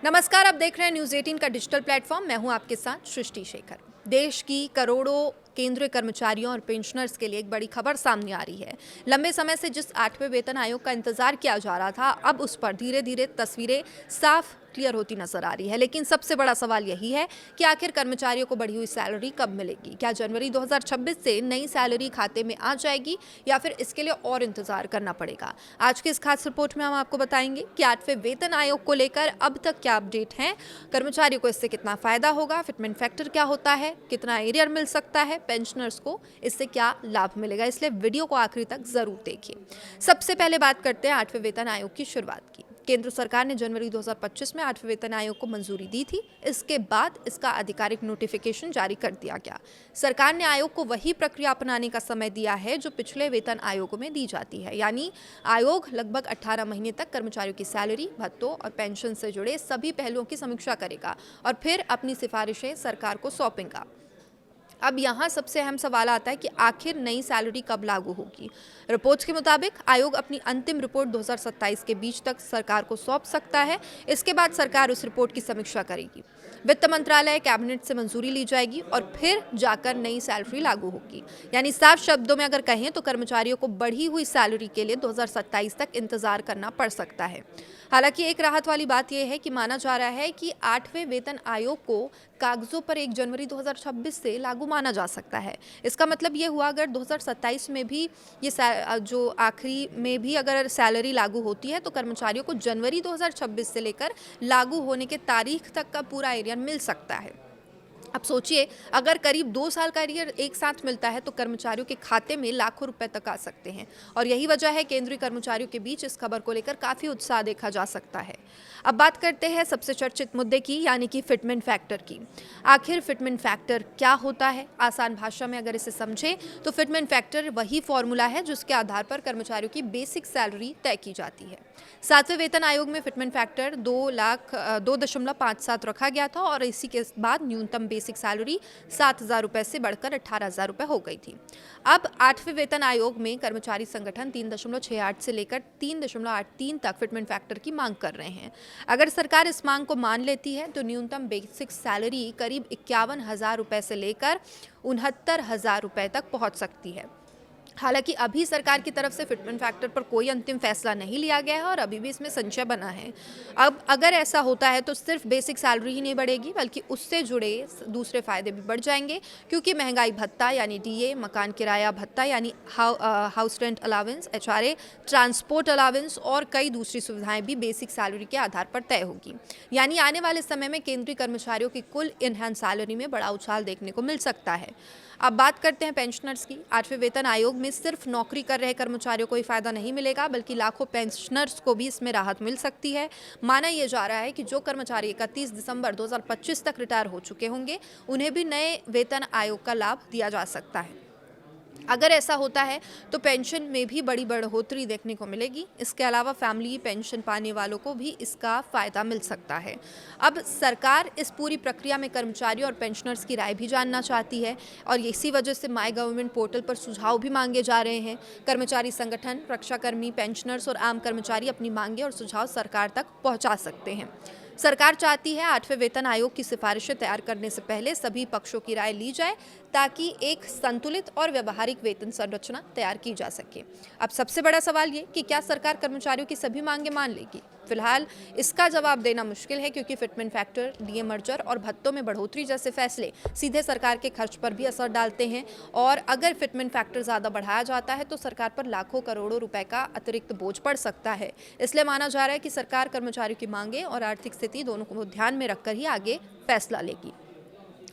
नमस्कार, आप देख रहे हैं न्यूज़ 18 का डिजिटल प्लेटफॉर्म। मैं हूं आपके साथ सृष्टि शेखर। देश की करोड़ों केंद्रीय कर्मचारियों और पेंशनर्स के लिए एक बड़ी खबर सामने आ रही है। लंबे समय से जिस 8वें वेतन आयोग का इंतजार किया जा रहा था, अब उस पर धीरे धीरे तस्वीरें साफ क्लियर होती नजर आ रही है। लेकिन सबसे बड़ा सवाल यही है कि आखिर कर्मचारियों को बढ़ी हुई सैलरी कब मिलेगी? क्या जनवरी 2026 से नई सैलरी खाते में आ जाएगी या फिर इसके लिए और इंतजार करना पड़ेगा? आज की इस खास रिपोर्ट में हम आपको बताएंगे कि 8वें वेतन आयोग को लेकर अब तक क्या अपडेट है, कर्मचारियों को इससे कितना फायदा होगा, फिटमेंट फैक्टर क्या होता है, कितना एरियर मिल सकता है, पेंशनर्स को इससे क्या लाभ मिलेगा। इसलिए वीडियो को आखिरी तक जरूर देखिए। सबसे पहले बात करते हैं 8वें वेतन आयोग की शुरुआत की। केंद्र सरकार ने जनवरी 2025 में 8वें वेतन आयोग को मंजूरी दी थी। इसके बाद इसका आधिकारिक नोटिफिकेशन जारी कर दिया गया। सरकार ने आयोग को वही प्रक्रिया अपनाने का समय दिया है जो पिछले वेतन आयोगों में दी जाती है, यानी आयोग लगभग 18 महीने तक कर्मचारियों की सैलरी, भत्तों और पेंशन से जुड़े सभी पहलुओं की समीक्षा करेगा और फिर अपनी सिफारिशें सरकार को सौंपेगा। अब यहाँ सबसे अहम सवाल आता है कि आखिर नई सैलरी कब लागू होगी। रिपोर्ट्स के मुताबिक आयोग अपनी अंतिम रिपोर्ट 2027 के बीच तक सरकार को सौंप सकता है। इसके बाद सरकार उस रिपोर्ट की समीक्षा करेगी, वित्त मंत्रालय, कैबिनेट से मंजूरी ली जाएगी और फिर जाकर नई सैलरी लागू होगी। यानी साफ शब्दों में अगर कहें तो कर्मचारियों को बढ़ी हुई सैलरी के लिए 2027 तक इंतजार करना पड़ सकता है। हालांकि एक राहत वाली बात यह है कि माना जा रहा है कि 8वें वेतन आयोग को कागजों पर 1 जनवरी 2026 से लागू माना जा सकता है। इसका मतलब ये हुआ अगर 2027 में भी ये जो आखिरी में भी अगर सैलरी लागू होती है तो कर्मचारियों को जनवरी 2026 से लेकर लागू होने के तारीख तक का पूरा एरियर मिल सकता है। अब सोचिए, अगर करीब 2 साल का एरियर एक साथ मिलता है तो कर्मचारियों के खाते में लाखों रुपए तक आ सकते हैं और यही वजह है केंद्रीय कर्मचारियों के बीच इस खबर को लेकर काफ़ी उत्साह देखा जा सकता है। अब बात करते हैं सबसे चर्चित मुद्दे की, यानी कि फिटमेंट फैक्टर की। आखिर फिटमेंट फैक्टर क्या होता है? आसान भाषा में अगर इसे समझें तो फिटमेंट फैक्टर वही फॉर्मूला है जिसके आधार पर कर्मचारियों की बेसिक सैलरी तय की जाती है। 7वें वेतन आयोग में फिटमेंट फैक्टर 2,57 रखा गया था और इसी के बाद न्यूनतम बेसिक सैलरी 7,000 रुपए से बढ़कर 18,000 रुपए हो गई थी। अब 8वें वेतन आयोग में कर्मचारी संगठन 3.68 से लेकर 3.83 तक फिटमेंट फैक्टर की मांग कर रहे हैं। अगर सरकार इस मांग को मान लेती है तो न्यूनतम बेसिक सैलरी करीब 51,000 रुपए से लेकर 69,000 रुपए तक पहुंच सकती है। हालांकि अभी सरकार की तरफ से फिटमेंट फैक्टर पर कोई अंतिम फैसला नहीं लिया गया है और अभी भी इसमें संशय बना है। अब अगर ऐसा होता है तो सिर्फ बेसिक सैलरी ही नहीं बढ़ेगी बल्कि उससे जुड़े दूसरे फायदे भी बढ़ जाएंगे, क्योंकि महंगाई भत्ता यानी डीए, मकान किराया भत्ता यानी house rent allowance, HRA, transport allowance और कई दूसरी सुविधाएं भी बेसिक सैलरी के आधार पर तय होगी। यानी आने वाले समय में केंद्रीय कर्मचारियों की कुल इनहैंस सैलरी में बड़ा उछाल देखने को मिल सकता है। अब बात करते हैं पेंशनर्स की। 8वें वेतन आयोग में सिर्फ नौकरी कर रहे कर्मचारियों को ही फायदा नहीं मिलेगा बल्कि लाखों पेंशनर्स को भी इसमें राहत मिल सकती है। माना यह जा रहा है कि जो कर्मचारी 31 दिसंबर 2025 तक रिटायर हो चुके होंगे उन्हें भी नए वेतन आयोग का लाभ दिया जा सकता है। अगर ऐसा होता है तो पेंशन में भी बड़ी बढ़ोतरी देखने को मिलेगी। इसके अलावा फैमिली पेंशन पाने वालों को भी इसका फ़ायदा मिल सकता है। अब सरकार इस पूरी प्रक्रिया में कर्मचारियों और पेंशनर्स की राय भी जानना चाहती है और इसी वजह से माई गवर्नमेंट पोर्टल पर सुझाव भी मांगे जा रहे हैं। कर्मचारी संगठन, रक्षाकर्मी, पेंशनर्स और आम कर्मचारी अपनी मांगे और सुझाव सरकार तक पहुँचा सकते हैं। सरकार चाहती है 8वें वेतन आयोग की सिफारिशें तैयार करने से पहले सभी पक्षों की राय ली जाए ताकि एक संतुलित और व्यवहारिक वेतन संरचना तैयार की जा सके। अब सबसे बड़ा सवाल ये कि क्या सरकार कर्मचारियों की सभी मांगे मान लेगी? फिलहाल इसका जवाब देना मुश्किल है, क्योंकि फिटमेंट फैक्टर, डीए मर्जर और भत्तों में बढ़ोतरी जैसे फैसले सीधे सरकार के खर्च पर भी असर डालते हैं और अगर फिटमेंट फैक्टर ज़्यादा बढ़ाया जाता है तो सरकार पर लाखों करोड़ों रुपए का अतिरिक्त बोझ पड़ सकता है। इसलिए माना जा रहा है कि सरकार कर्मचारियों की मांगे और आर्थिक स्थिति दोनों को ध्यान में रखकर ही आगे फैसला लेगी।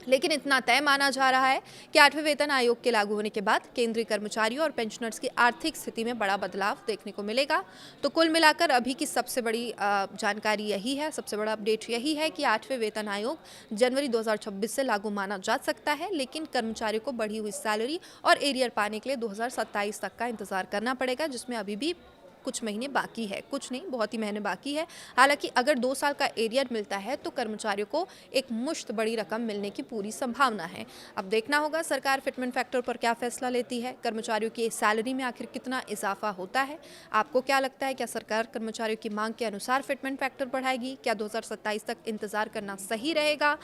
लेकिन इतना तय माना जा रहा है कि 8वें वेतन आयोग के लागू होने के बाद केंद्रीय कर्मचारियों और पेंशनर्स की आर्थिक स्थिति में बड़ा बदलाव देखने को मिलेगा। तो कुल मिलाकर अभी की सबसे बड़ी जानकारी यही है, सबसे बड़ा अपडेट यही है कि 8वें वेतन आयोग जनवरी 2026 से लागू माना जा सकता है, लेकिन कर्मचारियों को बढ़ी हुई सैलरी और एरियर पाने के लिए 2027 तक का इंतजार करना पड़ेगा, जिसमें अभी भी कुछ महीने बाकी है, कुछ नहीं बहुत ही महीने बाकी है। हालांकि अगर 2 साल का एरियर मिलता है तो कर्मचारियों को एक मुश्त बड़ी रकम मिलने की पूरी संभावना है। अब देखना होगा सरकार फिटमेंट फैक्टर पर क्या फैसला लेती है, कर्मचारियों की सैलरी में आखिर कितना इजाफा होता है। आपको क्या लगता है, क्या सरकार कर्मचारियों की मांग के अनुसार फिटमेंट फैक्टर बढ़ाएगी? क्या 2027 तक इंतजार करना सही रहेगा?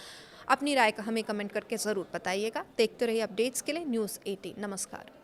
अपनी राय का हमें कमेंट करके ज़रूर बताइएगा। देखते रहिए अपडेट्स के लिए न्यूज़ 18। नमस्कार।